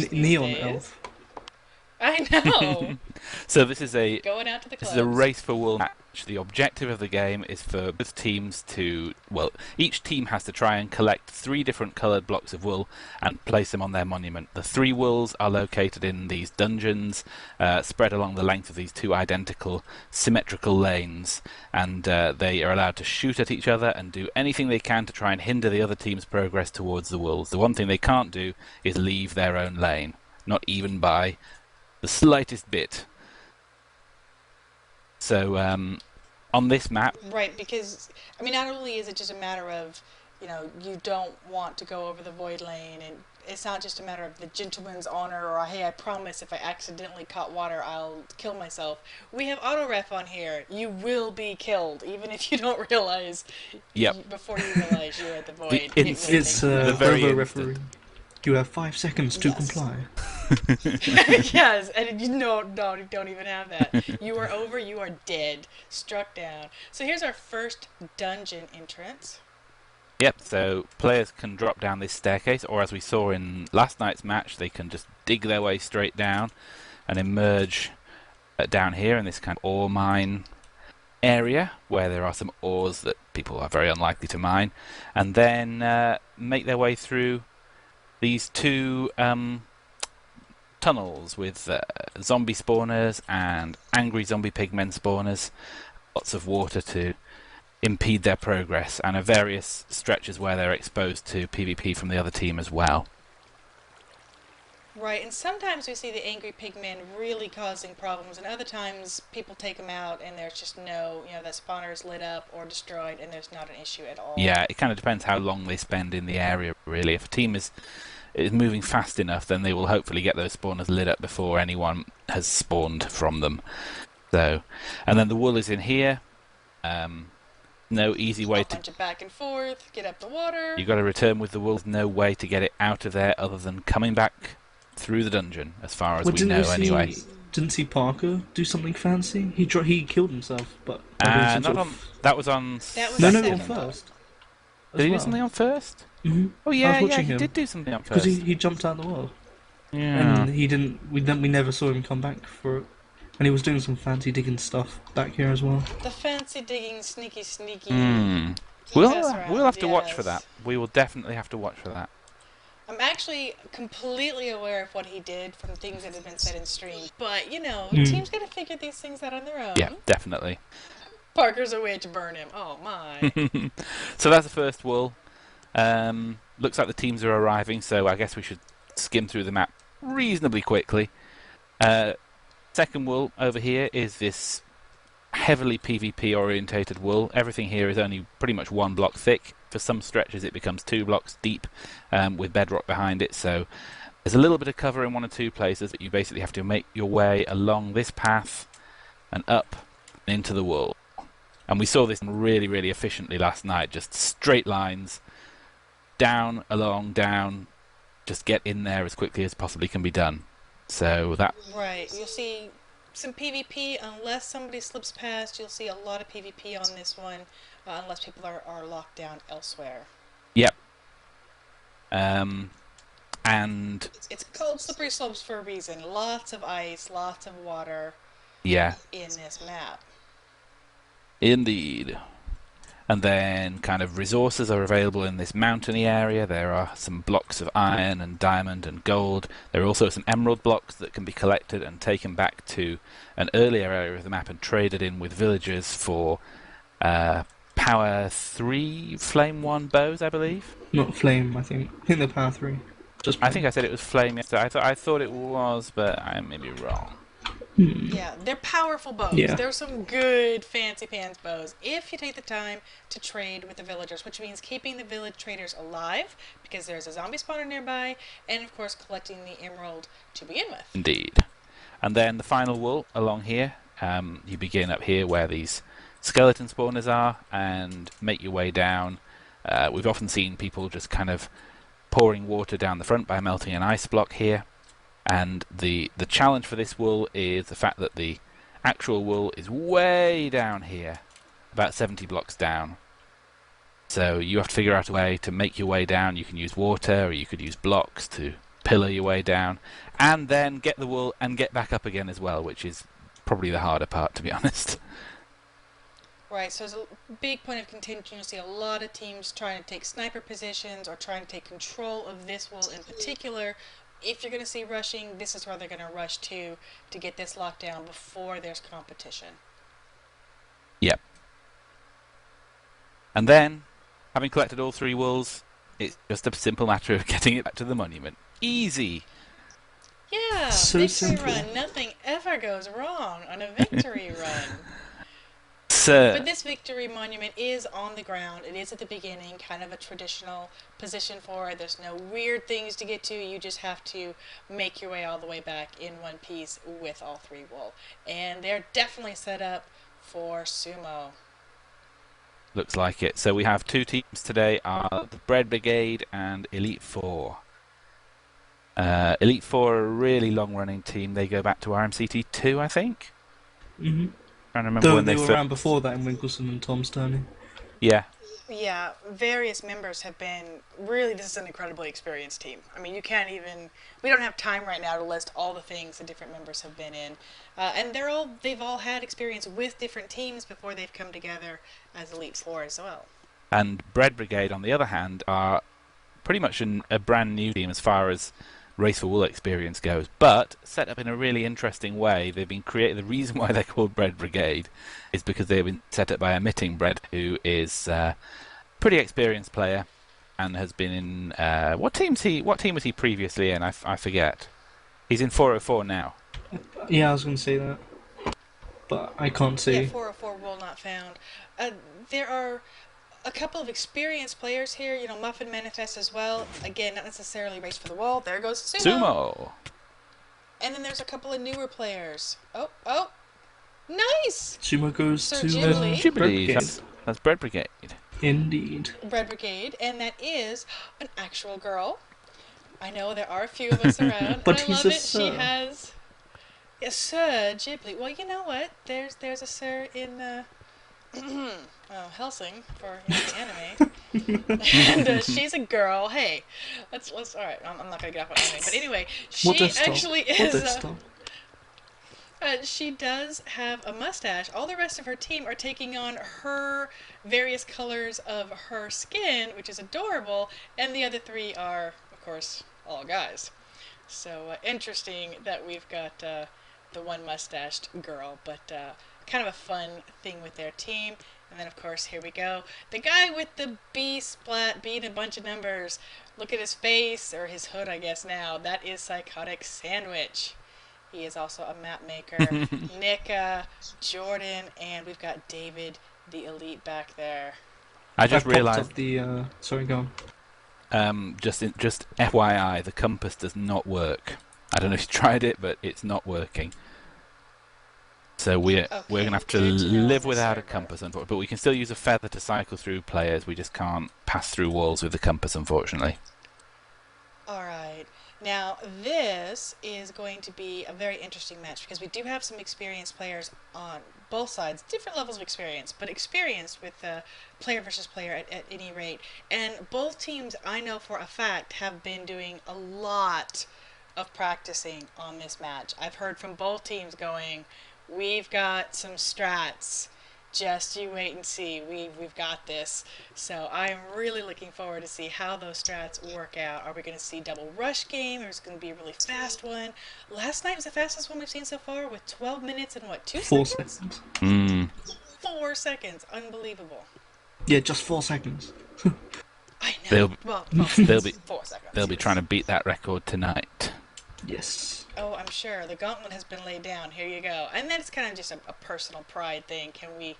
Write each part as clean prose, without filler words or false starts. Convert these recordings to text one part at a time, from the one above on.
these neon days. elf. I know. So this is a Going out to the This is a clubs. race for wool match. The objective of the game is for both teams to, well, each team has to try and collect 3 different coloured blocks of wool and place them on their monument. The 3 wools are located in these dungeons, spread along the length of these 2 identical symmetrical lanes, and they are allowed to shoot at each other and do anything they can to try and hinder the other team's progress towards the wools. The one thing they can't do is leave their own lane, not even by the slightest bit. So on this map, Right, because I mean, not only is it just a matter of, you don't want to go over the void lane, and it's not just a matter of the gentleman's honor or hey, I promise if I accidentally caught water, I'll kill myself. We have auto ref on here. You will be killed, even if you don't realize. Yep. Before you realize you're at the void, The it will inst- take It's you. the very Hobo instant. referee. You have 5 seconds to Yes. comply. Yes, and you know, no, you don't even have that. You are over, you are dead, struck down. So here's our first dungeon entrance. Yep, so players can drop down this staircase, or as we saw in last night's match, they can just dig their way straight down and emerge down here in this kind of ore mine area, where there are some ores that people are very unlikely to mine, and then make their way through these 2 tunnels with zombie spawners and angry zombie pigmen spawners, lots of water to impede their progress, and various stretches where they're exposed to PvP from the other team as well. Right, and sometimes we see the angry pigmen really causing problems, and other times people take them out and there's just no, the spawner is lit up or destroyed and there's not an issue at all. Yeah, it kind of depends how long they spend in the area, really. If a team is moving fast enough, then they will hopefully get those spawners lit up before anyone has spawned from them. So, and then the wool is in here. No easy way A to... bunch of back and forth, get up the water. You've got to return with the wool. There's no way to get it out of there other than coming back through the dungeon, as far as Well, we didn't know you see, anyway. Didn't see Parker do something fancy? He killed himself, but Not on... That was on... That was no, the no, on second one. first. Did he do something on first? Mm-hmm. Oh I yeah, was yeah, watching he him. did do something on Because first. he jumped out the wall, Yeah. and he didn't. We never saw him come back for it, and he was doing some fancy digging stuff back here as well. The fancy digging, sneaky. We'll mess around, we'll have to watch for yes. that. We will definitely have to watch for that. I'm actually completely aware of what he did from things that have been said in stream, but teams gotta figure these things out on their own. Yeah, definitely. Parker's a way to burn him. Oh my. So that's the first wool. Looks like the teams are arriving, so I guess we should skim through the map reasonably quickly. Second wool over here is this heavily PvP orientated wool. Everything here is only pretty much 1 block thick. For some stretches it becomes 2 blocks deep with bedrock behind it, so there's a little bit of cover in 1 or 2 places, but you basically have to make your way along this path and up and into the wool. And we saw this really, really efficiently last night, just straight lines, down, along, down, just get in there as quickly as possibly can be done. So that... Right, you'll see some PvP unless somebody slips past. You'll see a lot of PvP on this one, unless people are locked down elsewhere. Yep. And It's called Slippery Slopes for a reason. Lots of ice, lots of water yeah, in this map. indeed. And then kind of resources are available in this mountainy area. There are some blocks of iron and diamond and gold. There are also some emerald blocks that can be collected and taken back to an earlier area of the map and traded in with villagers for power 3 flame 1 bows, I believe. Not flame, I think. I think they're power 3. Just I think I said it was flame yesterday. I thought it was, but I may be wrong. Yeah, they're powerful bows. Yeah. There's some good fancy pants bows if you take the time to trade with the villagers, which means keeping the village traders alive because there's a zombie spawner nearby, and of course collecting the emerald to begin with. Indeed. And then the final wool along here. You begin up here where these skeleton spawners are and make your way down. We've often seen people just kind of pouring water down the front by melting an ice block here. And the challenge for this wool is the fact that the actual wool is way down here, about 70 blocks down. So you have to figure out a way to make your way down. You can use water, or you could use blocks to pillar your way down, and then get the wool and get back up again as well, which is probably the harder part, to be honest. Right, so it's a big point of contention. You'll see a lot of teams trying to take sniper positions or trying to take control of this wool in particular. If you're going to see rushing, this is where they're going to rush to get this locked down before there's competition. Yep. And then, having collected all 3 wools, it's just a simple matter of getting it back to the monument. Easy! Yeah, So victory simple. run. Nothing ever goes wrong on a victory run. So, But this victory monument is on the ground. It is at the beginning, kind of a traditional position for it. There's no weird things to get to. You just have to make your way all the way back in one piece with all 3 wool. And they're definitely set up for sumo. looks like it. So we have 2 teams today, are the Bread Brigade and Elite 4. Elite 4 are a really long-running team. They go back to RMCT2, I think. Mm-hmm. Trying to remember Though when they they were first... around before that in Winkleson and Tom's turning. Yeah. Yeah, various members have been, really, this is an incredibly experienced team. I mean, you can't even, we don't have time right now to list all the things the different members have been in. And they've all had experience with different teams before they've come together as Elite Four as well. And Bread Brigade, on the other hand, are pretty much a brand new team as far as Race for Wool experience goes, but set up in a really interesting way. They've been created. The reason why they're called Bread Brigade is because they've been set up by a Mitting Bread, who is a pretty experienced player and has been in what team was he previously in? I forget. He's in 404 now. Yeah, I was going to say that, but I can't see. Yeah, 404 will not found. There are a couple of experienced players here, you know, Muffin Manifest as well. Again, not necessarily Race for the Wall. There goes Sumo! And then there's a couple of newer players. Oh, nice! Sumo goes Sir to Ghibli. Bread Ghibli, Brigade. that's Bread Brigade. Indeed. Bread Brigade, and that is an actual girl. I know there are a few of us around, But and I he's love a it. sir. She has a Sir Ghibli. Well, you know what? There's a sir in Helsing for the anime, and she's a girl. Hey, let's. All right, I'm not gonna get off on anime, but anyway, she What does actually What is. does stop? She does have a mustache. All the rest of her team are taking on her various colors of her skin, which is adorable, and the other 3 are, of course, all guys. So interesting that we've got the one mustached girl, but kind of a fun thing with their team. And then, of course, here we go. The guy with the B splat, B and a bunch of numbers. Look at his face, or his hood, I guess now. That is Psychotic Sandwich. He is also a map maker. Nick, Jordan, and we've got David, the Elite, back there. I just popped realised, up the. Sorry, go on. just FYI, the compass does not work. I don't know if you tried it, but it's not working. So we're going to have to good to know live on the without a server. compass, unfortunately. But we can still use a feather to cycle through players. We just can't pass through walls with the compass, unfortunately. Alright, now this is going to be a very interesting match because we do have some experienced players on both sides, different levels of experience, but experienced with player versus player at any rate. And both teams, I know for a fact, have been doing a lot of practicing on this match. I've heard from both teams going, we've got some strats. Just you wait and see. We've got this. So I'm really looking forward to see how those strats work out. Are we going to see double rush game, or is it going to be a really fast one? Last night was the fastest one we've seen so far with 12 minutes and what, 2 4 seconds? seconds. 4 seconds. Unbelievable. Yeah, just 4 seconds. I know. They'll- well, they'll be 4 seconds. They'll be trying to beat that record tonight. Yes. Oh, I'm sure. The gauntlet has been laid down. Here you go. And then it's kind of just a personal pride thing. Can we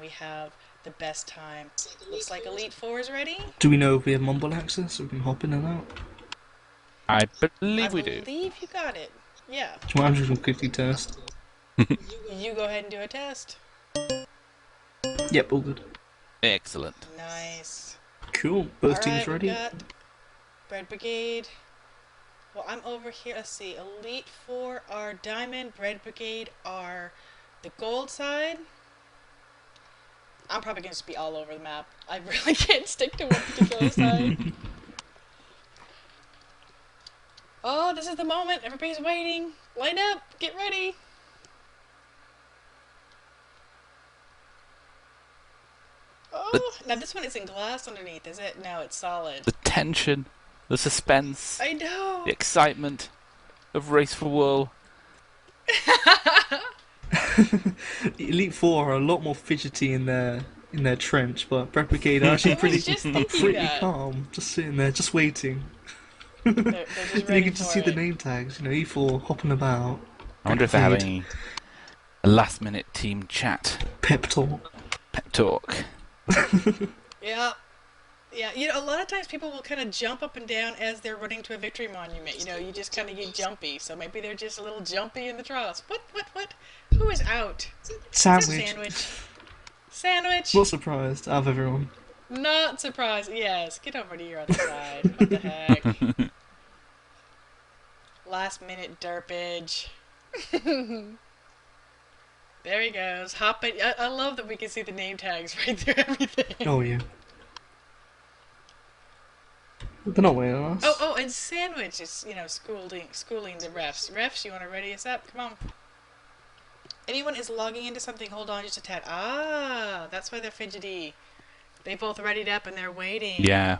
have the best time? Looks like Elite Four is ready. Do we know if we have mumble access so we can hop in and out? I believe we do. I believe you got it. Yeah. So I'm just going to quickly test. You go ahead and do a test. Yep, all good. Excellent. Nice. Cool. Both All teams right, we ready? got Bread Brigade. Well, I'm over here. Let's see. Elite Four are Diamond. Bread Brigade are the gold side. I'm probably going to just be all over the map. I really can't stick to one particular side. Oh, this is the moment. Everybody's waiting. Line up. Get ready. Oh, now this one isn't glass underneath, is it? No, it's solid. The tension, the suspense, I know. the excitement of Race for Wool. Elite Four are a lot more fidgety in their trench, but Brigade are actually I was just thinking pretty that. calm, just sitting there, just waiting. They're just You ready can just for see it. the name tags, E4 hopping about. I wonder if they're Brigade, having a last-minute team chat, pep talk. pep talk. Yeah. Yeah, a lot of times people will kind of jump up and down as they're running to a victory monument. You just kind of get jumpy. So maybe they're just a little jumpy in the trials. What? Who is out? Sandwich. Sandwich. Not surprised out of everyone. Not surprised. Yes, get over to your other side. What the heck? Last minute derpage. There he goes. Hopping. I love that we can see the name tags right through everything. Oh yeah. They're not waiting on us. Oh, and Sandwich is, schooling the refs. Refs, you want to ready us up? Come on. Anyone is logging into something, hold on just a tad. Ah, that's why they're fidgety. They both readied up and they're waiting. Yeah.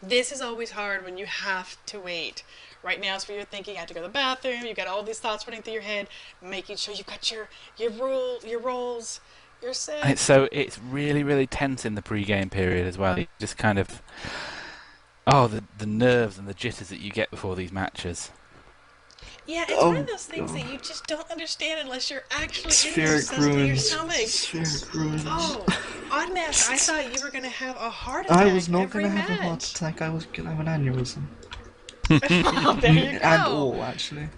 This is always hard when you have to wait. Right now it's where you're thinking, I have to go to the bathroom, you've got all these thoughts running through your head, making sure you've got your rolls, you're set. And so it's really, really tense in the pre-game period as well. You just kind of... Oh, the nerves and the jitters that you get before these matches. Yeah, it's one of those things that you just don't understand unless you're actually in there, Spheric in your ruins. stomach. Spheric ruins. Oh, Oddmaster, I thought you were going to have a heart attack. I was not going to have a heart attack, I was going to have an aneurysm. Oh, there you go. And all, actually.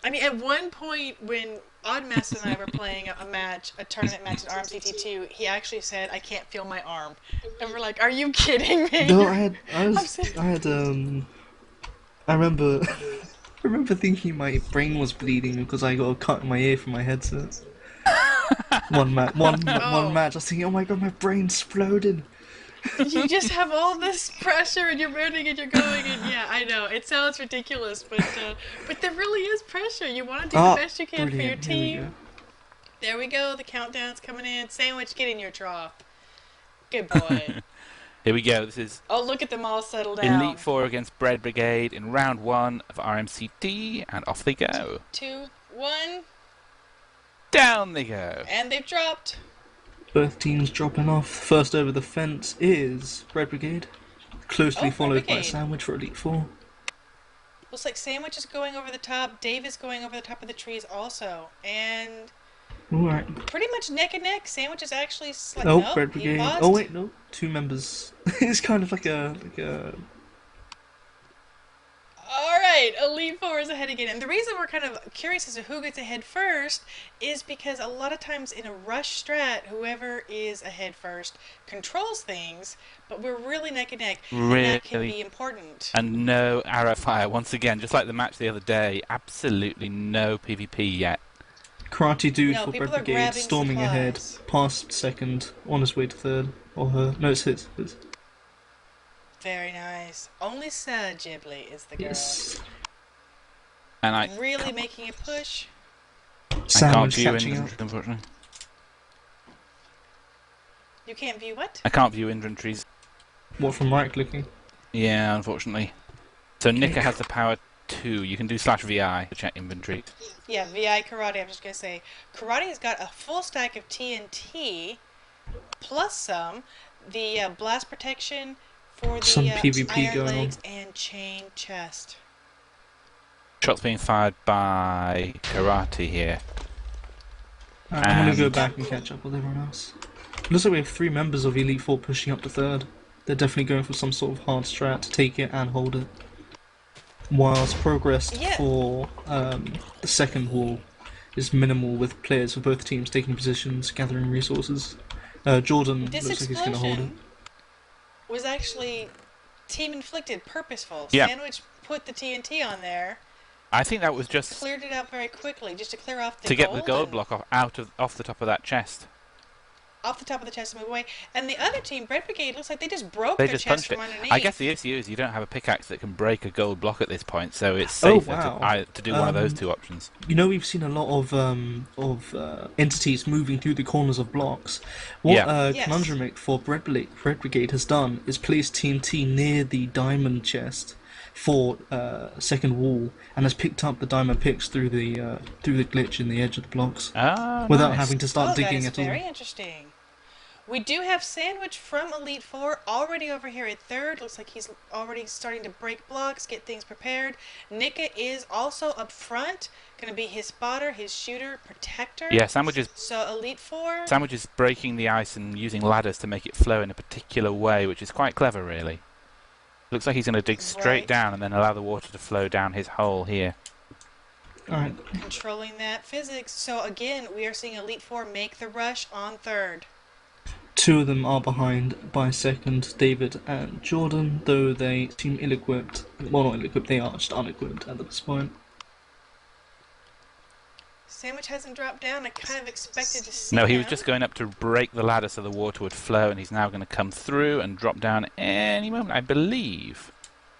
I mean, at one point when Oddmaster and I were playing a tournament match in RMCT4, he actually said, I can't feel my arm. And we're like, are you kidding me? No, I remember thinking my brain was bleeding because I got a cut in my ear from my headset. One match, I was thinking, oh my god, my brain's exploding. You just have all this pressure and you're running and you're going and yeah, I know, it sounds ridiculous, but there really is pressure. You want to do the best you can for your team. There we go, the countdown's coming in. Sandwich, get in your trough. Good boy. Here we go. This is... Oh, look at them all settle down. Elite Four against Bread Brigade in round 1 of RMCT, and off they go. 2, 1. Down they go. And they've dropped. Both teams dropping off. First over the fence is Bread Brigade, closely followed by Sandwich for Elite Four. Looks like Sandwich is going over the top. Dave is going over the top of the trees also, and Alright. pretty much neck and neck. Sandwich is actually Bread Brigade. Oh wait, no, 2 members. It's kind of like a. Alright, Elite Four is ahead again. And the reason we're kind of curious as to who gets ahead first is because a lot of times in a rush strat, whoever is ahead first controls things, but we're really neck and neck. Really? And that can be important. And no arrow fire. Once again, just like the match the other day, absolutely no PvP yet. Karate Dude for people Bread are Brigade grabbing storming ahead, supplies. past second, on his way to third. Or her. No, it's his. Very nice. Only Sir Ghibli is the girl. Yes. And I Really making a push. can't Sandwich view catching up. inventories, unfortunately. You can't view what? I can't view inventories. What, from right clicking? Yeah, unfortunately. So Nika has the power 2. You can do /VI to check inventory. Yeah, VI Karate. I'm just going to say, Karate has got a full stack of TNT, plus some, the blast protection for the Some PvP iron going legs and chain chest. Shots being fired by Karate here. Alright, I'm gonna go And- back and catch up with everyone else. Looks like we have 3 members of Elite Four pushing up to third. They're definitely going for some sort of hard strat to take it and hold it. Whilst progress for the second wall is minimal, with players for both teams taking positions, gathering resources. Jordan This looks like he's going to hold it. explosion was actually team inflicted, purposeful. Yeah. Sandwich put the TNT on there, I think that was just cleared it out very quickly, just to clear off the to get the gold and- block off the top of that chest. off the top of the chest and move away. And the other team, Red Brigade, looks like they just broke They the just chest punched it. from underneath. I guess the issue is you don't have a pickaxe that can break a gold block at this point, so it's Oh, safer wow. to do one of those two options. You know, we've seen a lot of entities moving through the corners of blocks. What Yes. Conundrum for Red Brigade has done is place TNT near the diamond chest for second wall, and has picked up the diamond picks through the glitch in the edge of the blocks without Nice. having to start digging that is at all. very interesting. We do have Sandwich from Elite Four already over here at third. Looks like he's already starting to break blocks, get things prepared. Nika is also up front, going to be his spotter, his shooter, protector. Yeah, Sandwich is breaking the ice and using ladders to make it flow in a particular way, which is quite clever, really. Looks like he's going to dig straight down and then allow the water to flow down his hole here. Alright. Controlling that physics. So again, we are seeing Elite Four make the rush on third. Two of them are behind by second, David and Jordan, though they seem ill-equipped. Well, not ill-equipped, they are just unequipped at this point. Sandwich hasn't dropped down. I kind of expected to see No, he him. was just going up to break the ladder so the water would flow, and he's now going to come through and drop down any moment, I believe.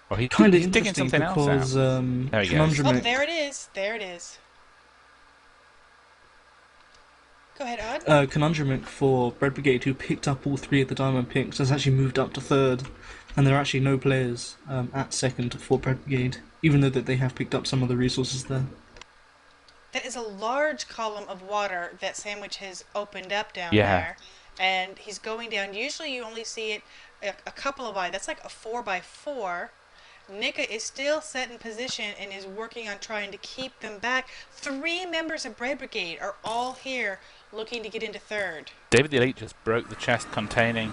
Or he's digging something because, else out. There he goes. Oh, there it is. There it is. Go ahead, Odd. Conundrum for Red Brigade, who picked up all three of the diamond picks, has actually moved up to third, and there are actually no players at second for Red Brigade, even though that they have picked up some of the resources there. That is a large column of water that Sandwich has opened up down there, and he's going down. Usually you only see it a couple of that's like a 4x4. Nika is still set in position and is working on trying to keep them back. 3 members of Red Brigade are all here looking to get into third. David the Elite just broke the chest containing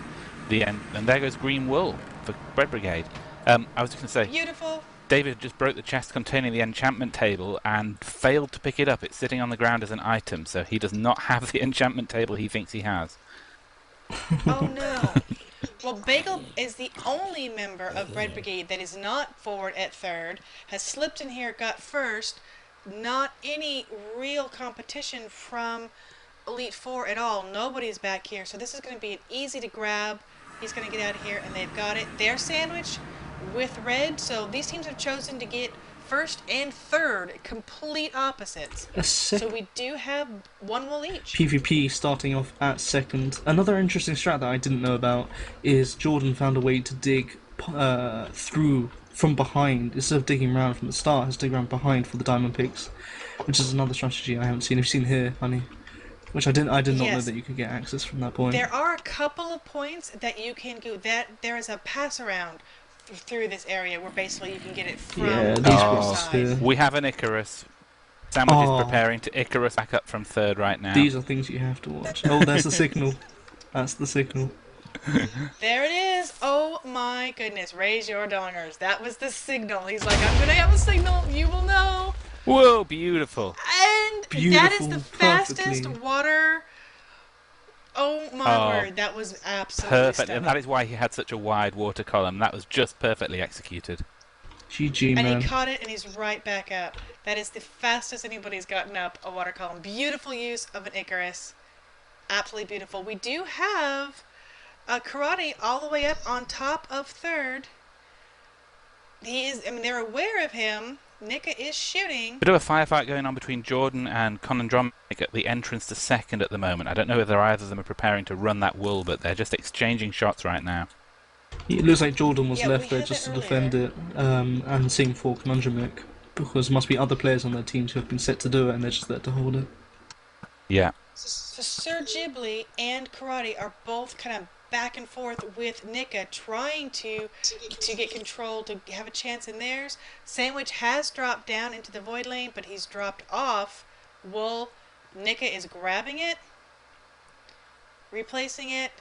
the end, and there goes green wool for Red Brigade. I was just going to say, beautiful. David just broke the chest containing the enchantment table and failed to pick it up. It's sitting on the ground as an item, so he does not have the enchantment table he thinks he has. Oh no. Well, Bagel is the only member of Red Brigade that is not forward at third, has slipped in here, got first. Not any real competition from Elite Four at all. Nobody's back here, so this is going to be an easy to grab. He's going to get out of here, and they've got it. They're sandwiched with red, so these teams have chosen to get first and third, complete opposites. So we do have 1 wool each. PvP starting off at second. Another interesting strat that I didn't know about is Jordan found a way to dig through from behind. Instead of digging around from the start, has dig around behind for the diamond picks, which is another strategy I haven't seen. You've seen here, honey. Which I did not know that you could get access from that point. There are a couple of points that you can go. There is a pass around through this area where basically you can get it from the side. We have an Icarus. Sandwich is preparing to Icarus back up from third right now. These are things you have to watch. Oh, there's the signal. That's the signal. There it is. Oh my goodness. Raise your dongers. That was the signal. He's like, I'm going to have a signal. You will know. Whoa, beautiful. And that is the fastest water. Oh my word, that was absolutely perfect. stunning. And that is why he had such a wide water column. That was just perfectly executed. GG, man. And he caught it and he's right back up. That is the fastest anybody's gotten up a water column. Beautiful use of an Icarus. Absolutely beautiful. We do have Karate all the way up on top of third. He is, they're aware of him. Nika is shooting. Bit of a firefight going on between Jordan and Conundrum at the entrance to second at the moment. I don't know whether either of them are preparing to run that wool, but they're just exchanging shots right now. It looks like Jordan was left there just to defend it, and same for Conundrum, because there must be other players on their teams who have been set to do it, and they're just there to hold it. Yeah. So Sir Ghibli and Karate are both kind of back and forth with Nika, trying to get control, to have a chance in theirs. Sandwich has dropped down into the void lane, but he's dropped off. Wool. Nika is grabbing it, replacing it,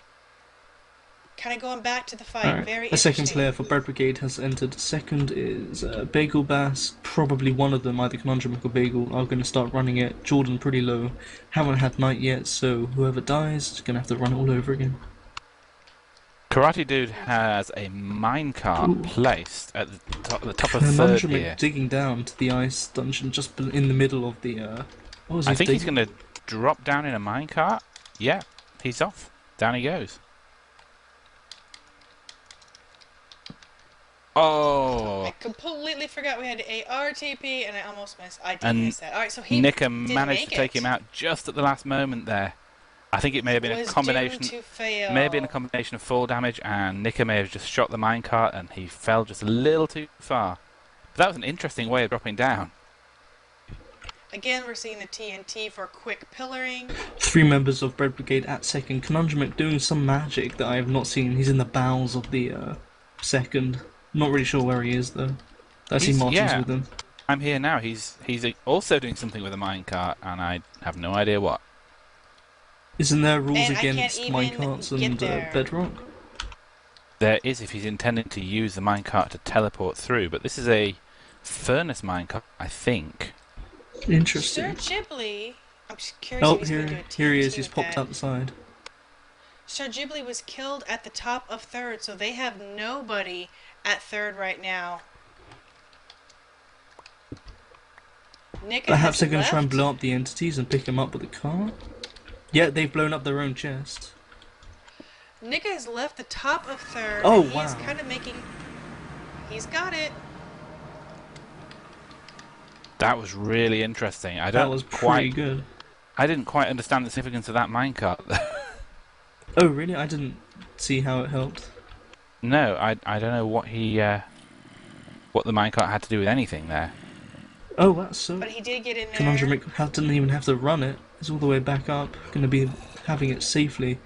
kind of going back to the fight. Right. Very a second interesting. player for Bread Brigade has entered. Second is Bagel Bass. Probably one of them, either Conundrum or Bagel, are going to start running it. Jordan pretty low. Haven't had night yet, so whoever dies is going to have to run it all over again. Karate Dude has a minecart placed at the top of third here. Digging down to the ice dungeon just in the middle of the... I think he's going to drop down in a minecart. Yeah, he's off. Down he goes. Oh! I completely forgot we had a RTP, and I almost missed. I did And miss that. All right, so he Nika didn't managed make to take it. him out just at the last moment there. I think it may have been a combination. Doomed to fail. May have been a combination of fall damage, and Nika may have just shot the minecart, and he fell just a little too far. But that was an interesting way of dropping down. Again, we're seeing the TNT for quick pillaring. 3 members of Brigade at second. Conundrum doing some magic that I have not seen. He's in the bowels of the second. Not really sure where he is though. I see Martin's with him. I'm here now. He's also doing something with a minecart, and I have no idea what. Isn't there rules against minecarts and bedrock? There is if he's intending to use the minecart to teleport through, but this is a furnace minecart, I think. Interesting. Sir Ghibli, I'm just curious if he's going to do a TNT here he is. He's with popped that. out the side. Sir Ghibli was killed at the top of third, so they have nobody at third right now. Perhaps they're going to try and blow up the entities and pick him up with a car? Yeah, they've blown up their own chest. Nika has left the top of third. Oh, and wow. He's kind of making... He's got it. That was really interesting. That was pretty good. I didn't quite understand the significance of that minecart. Oh, really? I didn't see how it helped. No, I don't know what what the minecart had to do with anything there. Oh, that's so... But he did get in there. Conundrum didn't even have to run it. It's all the way back up. Going to be having it safely.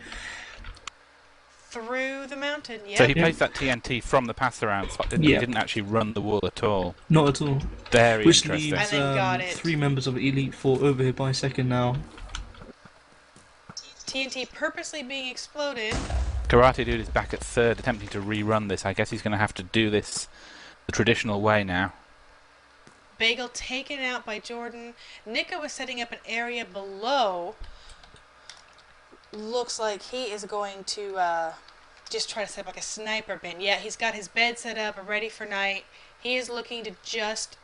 Through the mountain, yeah. So he placed that TNT from the pass-around spot, didn't he? He didn't actually run the wall at all. Not at all. Very Which interesting. leaves And then got it. 3 members of Elite 4 over here by second now. TNT purposely being exploded. Karate Dude is back at third, attempting to rerun this. I guess he's going to have to do this the traditional way now. Bagel taken out by Jordan. Nika was setting up an area below. Looks like he is going to just try to set up like a sniper bin. Yeah, he's got his bed set up, ready for night. He is looking to just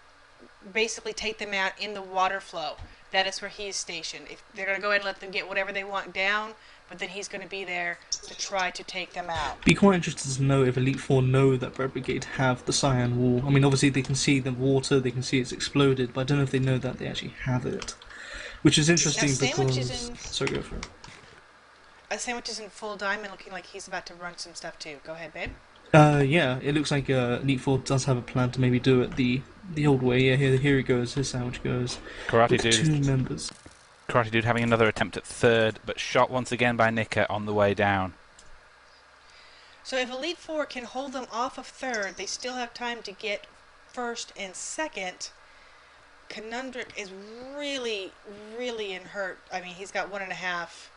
basically take them out in the water flow. That is where he is stationed. If they're going to go ahead and let them get whatever they want down, but then he's going to be there to try to take them out. Be quite interested to know if Elite 4 know that Red Brigade have the cyan wall. I mean, obviously they can see the water, they can see it's exploded, but I don't know if they know that they actually have it. Which is interesting because... Sorry, go for it. Sandwich is in full diamond, looking like he's about to run some stuff too. Go ahead, babe. Yeah, it looks like Elite 4 does have a plan to maybe do it the old way. Yeah, here he goes, his sandwich goes. Karate Dude. 2 members. Karate Dude having another attempt at third, but shot once again by Nika on the way down. So if Elite 4 can hold them off of third, they still have time to get first and second. Conundrum is really, really in hurt. I mean, he's got 1.5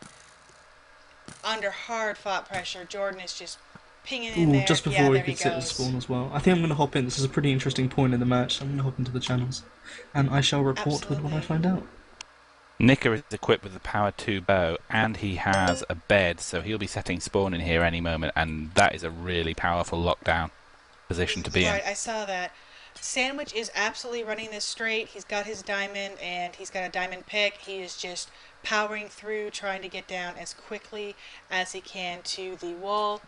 under hard-fought pressure. Jordan is just pinging in there. Just before he could sit at spawn as well. I think I'm going to hop in. This is a pretty interesting point in the match. I'm going to hop into the channels, and I shall report with what I find out. Nika is equipped with the Power 2 bow, and he has a bed, so he'll be setting spawn in here any moment, and that is a really powerful lockdown position to be in. Right, I saw that. Sandwich is absolutely running this straight. He's got his diamond, and he's got a diamond pick. He is just powering through, trying to get down as quickly as he can to the wall.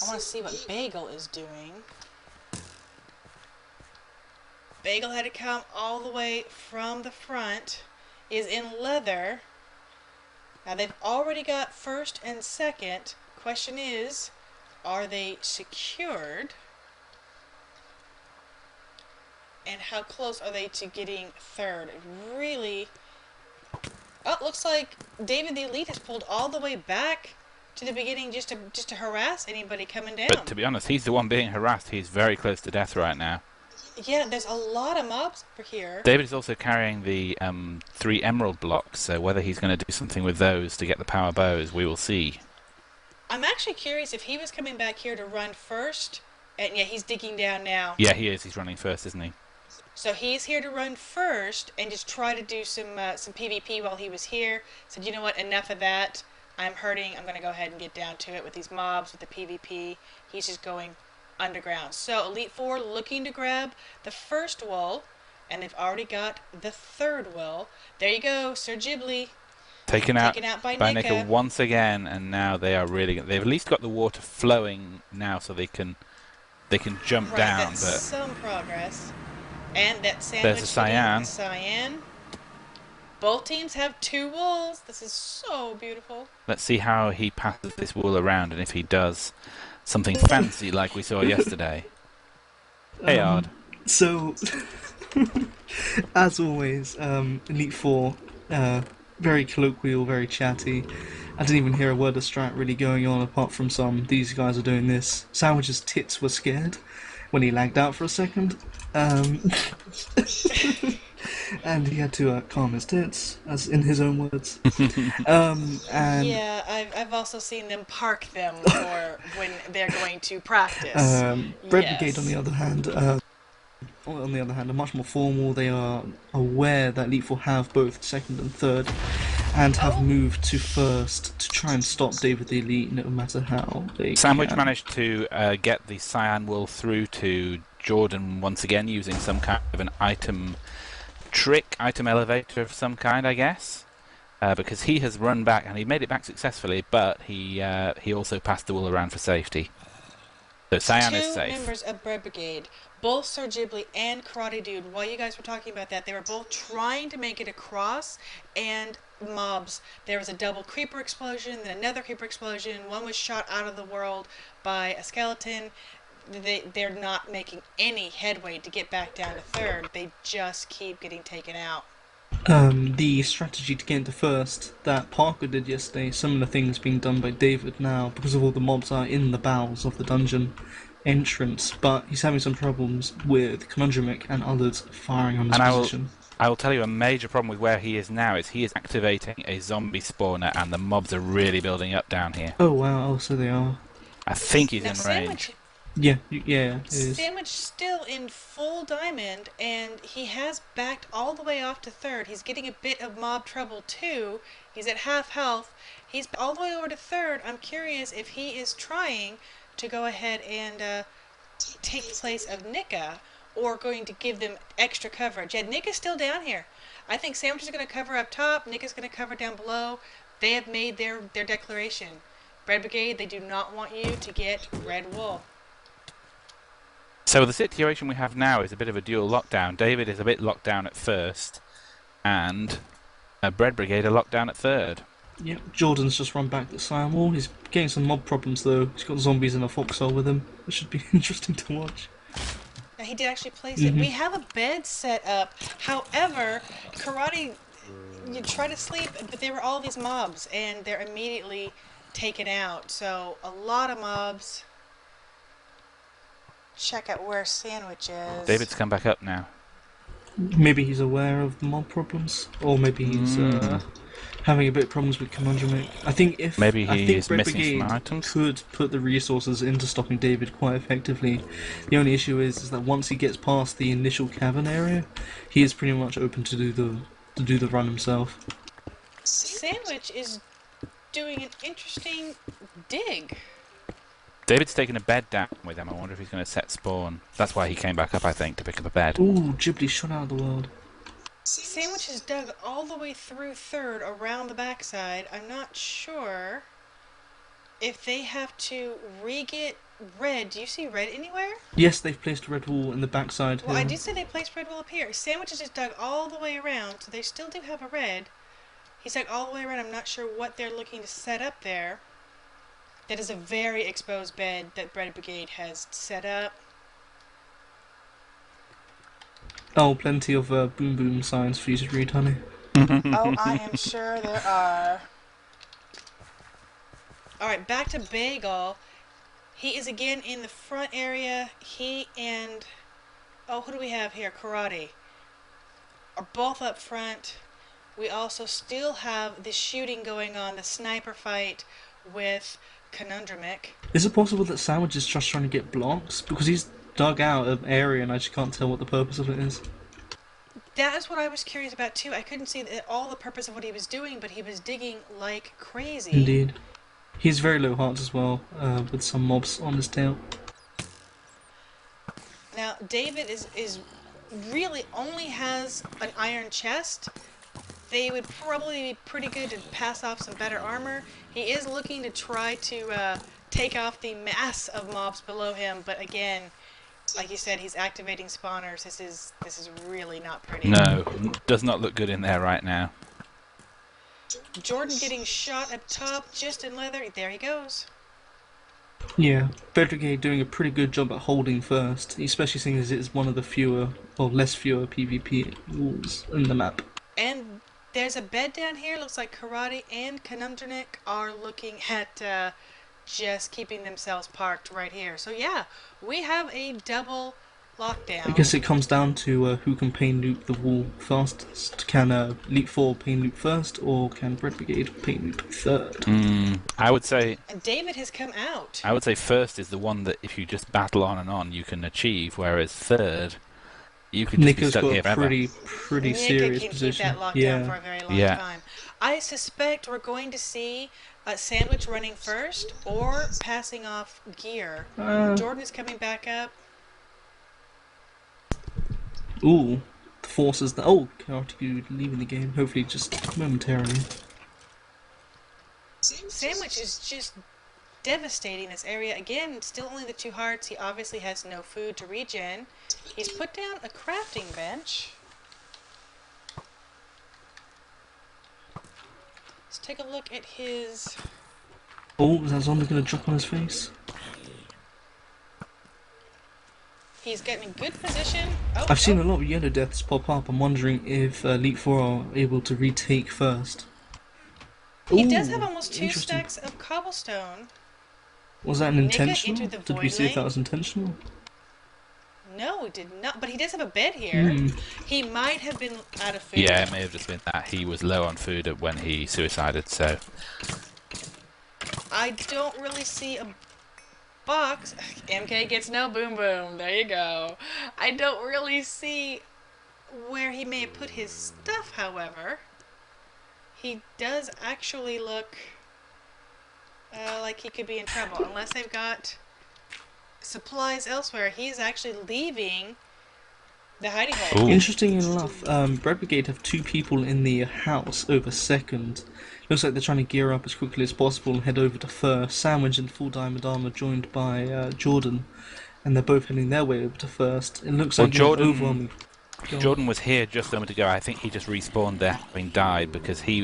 I want to see what Bagel is doing. Bagel had to come all the way from the front, is in leather. Now they've already got first and second. Question is, are they secured? And how close are they to getting third? Really... Oh, looks like David the Elite has pulled all the way back to the beginning just to harass anybody coming down. But to be honest, he's the one being harassed. He's very close to death right now. Yeah, there's a lot of mobs over here. David is also carrying the 3 emerald blocks, so whether he's going to do something with those to get the power bows, we will see. I'm actually curious if he was coming back here to run first. And yeah, he's digging down now. Yeah, he is. He's running first, isn't he? So he's here to run first and just try to do some PvP while he was here. Said, you know what, enough of that. I'm hurting. I'm going to go ahead and get down to it with these mobs, with the PvP. He's just going underground. So Elite 4 looking to grab the first wall, and they've already got the third wall. There you go, Sir Ghibli. Taken out by Nika once again, and now they are really. They've at least got the water flowing now, so they can jump down. That's but some progress. And that sandwich there's a cyan. Cyan. Both teams have 2 wools. This is so beautiful. Let's see how he passes this wool around, and if he does something fancy like we saw yesterday. Hey, Ard. So, as always, Elite Four, very colloquial, very chatty. I didn't even hear a word of strat really going on apart from these guys are doing this. Sandwich's tits were scared when he lagged out for a second. And he had to calm his tits, as in his own words. And yeah, I've also seen them park them for when they're going to practice. Brigade, on the other hand, are much more formal. They are aware that Elite Four have both second and third, and have moved to first to try and stop David the Elite, no matter how they Sandwich can. managed to get the cyan wool through to Jordan once again using some kind of an item elevator of some kind, I guess, because he has run back and he made it back successfully, but he also passed the wool around for safety. So cyan is safe. 2 members of Bread Brigade, both Sir Ghibli and Karate Dude, while you guys were talking about that, they were both trying to make it across, and mobs. There was a double creeper explosion, then another creeper explosion. One was shot out of the world by a skeleton. They're not making any headway to get back down to third. They just keep getting taken out. The strategy to get into first that Parker did yesterday, similar things being done by David now, because of all the mobs are in the bowels of the dungeon entrance, but he's having some problems with Conundrumic and others firing on his position. I will tell you a major problem with where he is now is he is activating a zombie spawner, and the mobs are really building up down here. Oh wow, oh, so they are. I think he's in range. Yeah, it is. Sandwich still in full diamond, and he has backed all the way off to third. He's getting a bit of mob trouble too. He's at half health. He's all the way over to third. I'm curious if he is trying to go ahead and take the place of Nika, or going to give them extra coverage. Yeah, Nika's still down here. I think Sandwich is going to cover up top. Nika's going to cover down below. They have made their declaration. Bread Brigade, they do not want you to get red wool. So the situation we have now is a bit of a dual lockdown. David is a bit locked down at first, and Bread Brigade are locked down at third. Yep, Jordan's just run back the cyan wall. He's getting some mob problems though. He's got zombies in a foxhole with him. It should be interesting to watch. Now, he did actually place it. We have a bed set up. However, Karate, you try to sleep, but there were all these mobs, and they're immediately taken out. So a lot of mobs. Check out where Sandwich is. David's come back up now. Maybe he's aware of the mob problems, or maybe he's having a bit of problems with Conundrumic. I think maybe he is Bread missing Brigade some items. Could put the resources into stopping David quite effectively. The only issue is that once he gets past the initial cavern area, he is pretty much open to do the run himself. Sandwich is doing an interesting dig. David's taking a bed down with him. I wonder if he's going to set spawn. That's why he came back up, I think, to pick up a bed. Ooh, Ghibli shot out of the world. Sandwich is dug all the way through third around the backside. I'm not sure if they have to re-get red. Do you see red anywhere? Yes, they've placed a red wall in the backside. Well, I do say they placed red wall up here. Sandwich is just dug all the way around, so they still do have a red. He's dug all the way around. I'm not sure what they're looking to set up there. That is a very exposed bed that Bread Brigade has set up. Oh, plenty of boom boom signs for you to read, honey. Oh, I am sure there are. Alright, back to Bagel. He is again in the front area. He and... oh, who do we have here? Karate. Are both up front. We also still have the shooting going on, the sniper fight with Conundrumic. Is it possible that Sandwich is just trying to get blocks? Because he's dug out an area and I just can't tell what the purpose of it is. That is what I was curious about too. I couldn't see all the purpose of what he was doing, but he was digging like crazy. Indeed. He's very low hearts as well, with some mobs on his tail. Now, David is really only has an iron chest, they would probably be pretty good to pass off some better armor. He is looking to try to take off the mass of mobs below him, but again, like you said, he's activating spawners. This is really not pretty. No, does not look good in there right now. Jordan getting shot up top, just in leather. There he goes. Yeah, Brigade doing a pretty good job at holding first, especially seeing as it's one of the fewer, or less fewer PvP walls in the map. And there's a bed down here. Looks like Karate and Conundrumnik are looking at just keeping themselves parked right here. So yeah, we have a double lockdown. I guess it comes down to who can pain loop the wall fastest. Can Elite 4 pain loop first, or can Brigade pain loop third? I would say... And David has come out. I would say first is the one that if you just battle on and on, you can achieve, whereas third, you could just be stuck here forever. Nico's got a pretty serious can position. Keep that lockdown for a very long time. I suspect we're going to see Sandwich running first, or passing off gear. Jordan is coming back up. Ooh, the forces that. Oh, Karate leaving the game, hopefully just momentarily. Sandwich is just devastating this area. Again, still only the 2 hearts. He obviously has no food to regen. He's put down a crafting bench. Let's take a look at his... Oh, is that zombie going to drop on his face? He's getting in good position. Oh, I've seen a lot of yellow deaths pop up. I'm wondering if Elite 4 are able to retake first. He does have almost 2 stacks of cobblestone. Was that an intentional? Did we see if that was intentional? No, it did not. But he does have a bed here. He might have been out of food. Yeah, it may have just been that. He was low on food when he suicided, so... I don't really see a box. MK gets no boom boom. There you go. I don't really see where he may have put his stuff, however. He does actually look like he could be in trouble. Unless they've got supplies elsewhere. He's actually leaving the hiding hole. Interesting enough, Brigade have 2 people in the house over second. Looks like they're trying to gear up as quickly as possible and head over to first. Sandwich in full diamond armor joined by Jordan, and they're both heading their way over to first. It looks like overwhelming. Jordan was here just a moment ago. I think he just respawned there having died because he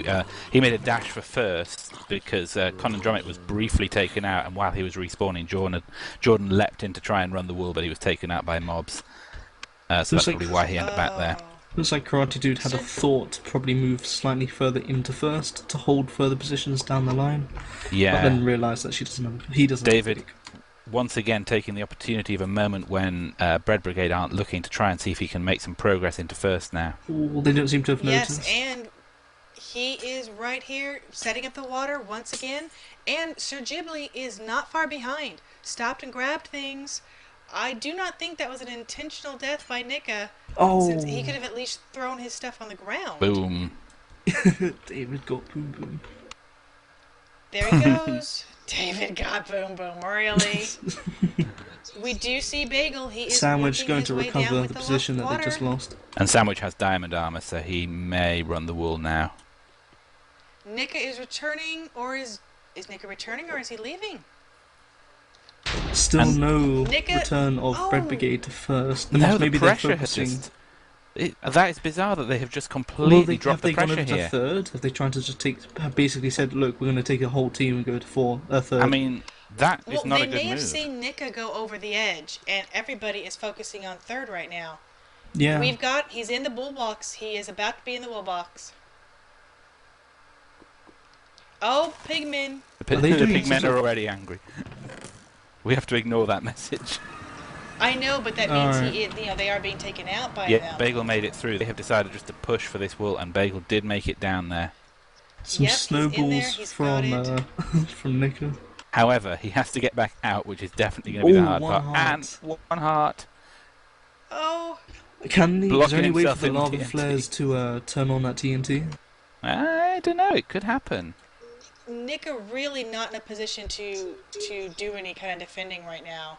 made a dash for first because Conundrumnik was briefly taken out, and while he was respawning, Jordan leapt in to try and run the wall, but he was taken out by mobs. So that's probably why he ended up back there. Looks like Karate Dude had a thought to probably move slightly further into first to hold further positions down the line. Yeah. But then realised that he doesn't. David, once again, taking the opportunity of a moment when Brigade aren't looking to try and see if he can make some progress into first now. Ooh, they don't seem to have noticed. Yes, and he is right here setting up the water once again. And Sir Ghibli is not far behind. Stopped and grabbed things. I do not think that was an intentional death by Nika. Oh. Since he could have at least thrown his stuff on the ground. Boom. David got boom boom. There he goes. David got boom boom. Really? We do see Bagel. He is Sandwich going to recover the the position that they just lost. And Sandwich has diamond armor, so he may run the wall now. Nika is returning, or is Nika returning, or is he leaving? Still no return of Brigade to first. No, maybe the pressure they're has focusing. just... that is bizarre that they have just completely dropped the pressure here. Have they gone over to third? Have they tried to just have basically said, look, we're going to take a whole team and go to third? I mean, that is not a good move. They may have seen Nika go over the edge, and everybody is focusing on third right now. Yeah. He's in the bull box. He is about to be in the bull box. Oh, pigmen. The pigmen are already angry. We have to ignore that message. I know, but that means they are being taken out by them. Yeah, Bagel made it through. They have decided just to push for this wall, and Bagel did make it down there. Some snowballs from Nico. However, he has to get back out, which is definitely going to be the hard part. And one heart. Oh. Is there any way for the lava flares to turn on that TNT? I don't know. It could happen. Nika really not in a position to do any kind of defending right now.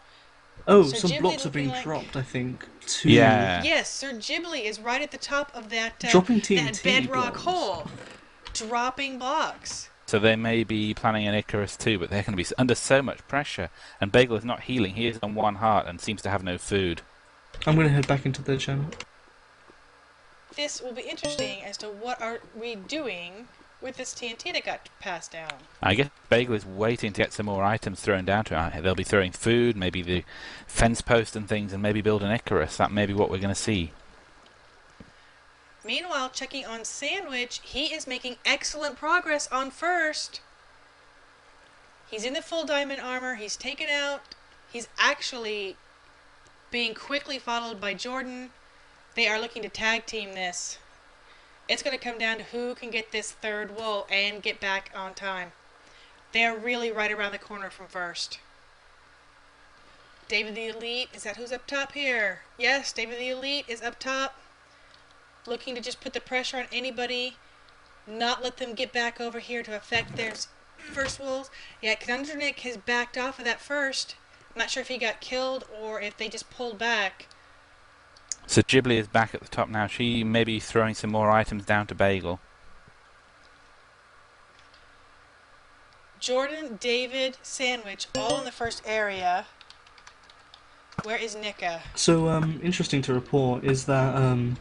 Oh, Sir some Ghibli blocks are looking being like... dropped, I think, to... Yeah. Yes, Sir Ghibli is right at the top of that, dropping that TNT bedrock bombs. hole. Dropping blocks. So they may be planning an Icarus too, but they're going to be under so much pressure. And Bagel is not healing. He is on 1 heart and seems to have no food. I'm going to head back into their channel. This will be interesting as to what are we doing with this TNT that got passed down. I guess Bagel is waiting to get some more items thrown down to him. They'll be throwing food, maybe the fence post and things, and maybe build an Icarus. That may be what we're going to see. Meanwhile, checking on Sandwich, he is making excellent progress on first. He's in the full diamond armor. He's taken out. He's actually being quickly followed by Jordan. They are looking to tag team this. It's going to come down to who can get this third wool and get back on time. They are really right around the corner from first. David the Elite, is that who's up top here? Yes, David the Elite is up top. Looking to just put the pressure on anybody. Not let them get back over here to affect their first wools. Yeah, Conundrumnick has backed off of that first. I'm not sure if he got killed or if they just pulled back. So Ghibli is back at the top now. She may be throwing some more items down to Bagel. Jordan, David, Sandwich, all in the first area. Where is Nika? So, interesting to report is that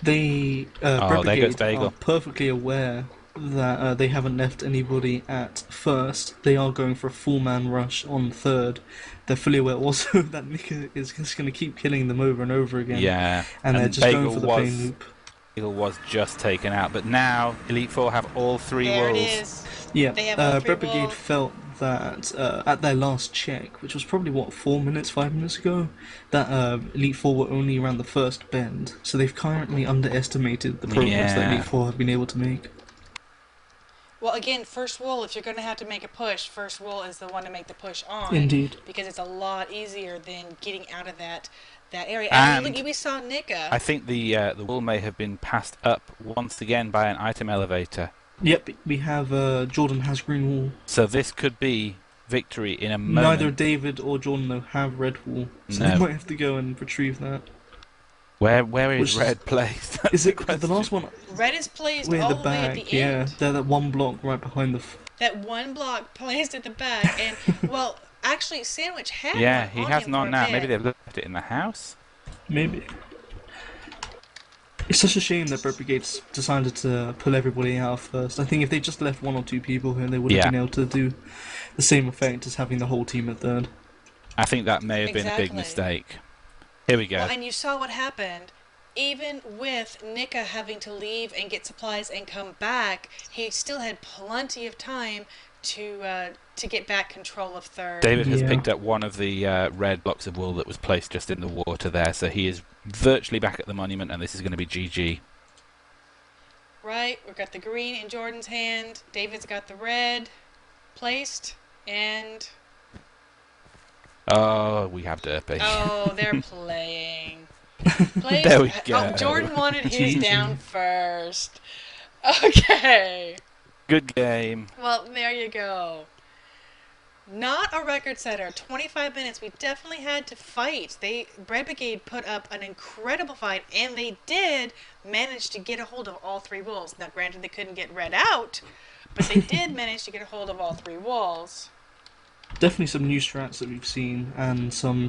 they there goes Bagel. are perfectly aware that they haven't left anybody at first. They are going for a full-man rush on third. They're fully aware also that Nika is just going to keep killing them over and over again. Yeah, and they're just Bagel going for the pain loop. Bagel was just taken out, but now Elite Four have all 3 There wolves. it is. Yeah, They have all 3 Brigade wolves. felt that at their last check, which was probably, 5 minutes ago, that Elite Four were only around the first bend. So they've currently underestimated the progress that Elite Four have been able to make. Well, again, first wool, if you're going to have to make a push, first wool is the one to make the push on. Indeed. Because it's a lot easier than getting out of that area. And look, we saw Nika. I think the wool may have been passed up once again by an item elevator. Yep, we have Jordan has green wool. So this could be victory in a moment. Neither David or Jordan though have red wool, so they might have to go and retrieve that. Where is red placed? Is it the last one? Red is placed Way all the the way at back, the yeah. end. They're that one block right behind the. That one block placed at the back, and well, actually, Sandwich had Yeah, one he on has him not for a now. bit. Maybe they've left it in the house. Maybe. It's such a shame that Brigade decided to pull everybody out first. I think if they just left 1 or 2 people here, they would have been able to do the same effect as having the whole team at third. I think that may have been a big mistake. Here we go. Well, and you saw what happened. Even with Nika having to leave and get supplies and come back, he still had plenty of time to get back control of third. David has picked up one of the red blocks of wool that was placed just in the water there, so he is virtually back at the monument, and this is going to be GG. Right, we've got the green in Jordan's hand. David's got the red placed, and... Oh, we have Derpy. Oh, they're playing. There we go. Oh, Jordan wanted his down first. Okay. Good game. Well, there you go. Not a record setter. 25 minutes. We definitely had to fight. Brigade put up an incredible fight, and they did manage to get a hold of all 3 wolves. Now, granted, they couldn't get red out, but they did manage to get a hold of all 3 wolves. Definitely some new strats that we've seen, and some